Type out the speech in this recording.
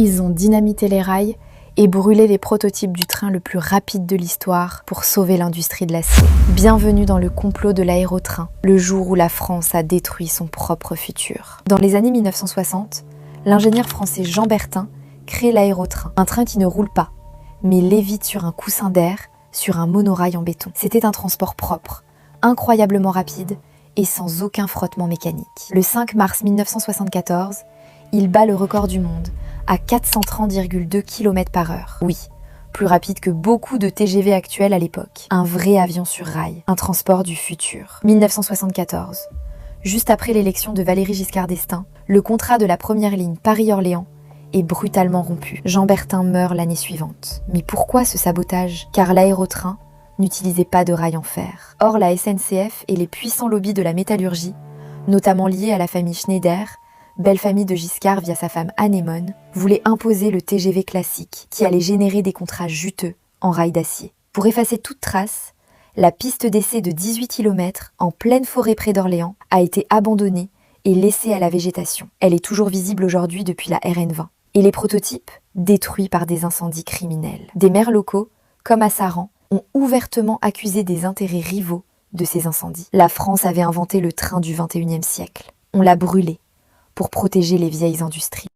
Ils ont dynamité les rails et brûlé les prototypes du train le plus rapide de l'histoire pour sauver l'industrie de l'acier. Bienvenue dans le complot de l'aérotrain, le jour où la France a détruit son propre futur. Dans les années 1960, l'ingénieur français Jean Bertin crée l'aérotrain, un train qui ne roule pas, mais lévite sur un coussin d'air, sur un monorail en béton. C'était un transport propre, incroyablement rapide et sans aucun frottement mécanique. Le 5 mars 1974, il bat le record du monde à 430,2 km/h. Oui, plus rapide que beaucoup de TGV actuels à l'époque. Un vrai avion sur rail, un transport du futur. 1974. Juste après l'élection de Valéry Giscard d'Estaing, le contrat de la première ligne Paris-Orléans est brutalement rompu. Jean Bertin meurt l'année suivante. Mais pourquoi ce sabotage? Car l'aérotrain n'utilisait pas de rails en fer. Or, la SNCF et les puissants lobbies de la métallurgie, notamment liés à la famille Schneider, belle famille de Giscard via sa femme Anémone, voulaient imposer le TGV classique, qui allait générer des contrats juteux en rails d'acier. Pour effacer toute trace, la piste d'essai de 18 km, en pleine forêt près d'Orléans, a été abandonnée et laissée à la végétation. Elle est toujours visible aujourd'hui depuis la RN20. Et les prototypes, détruits par des incendies criminels. Des maires locaux, comme à Saran, ont ouvertement accusé des intérêts rivaux de ces incendies. La France avait inventé le train du XXIe siècle. On l'a brûlé pour protéger les vieilles industries.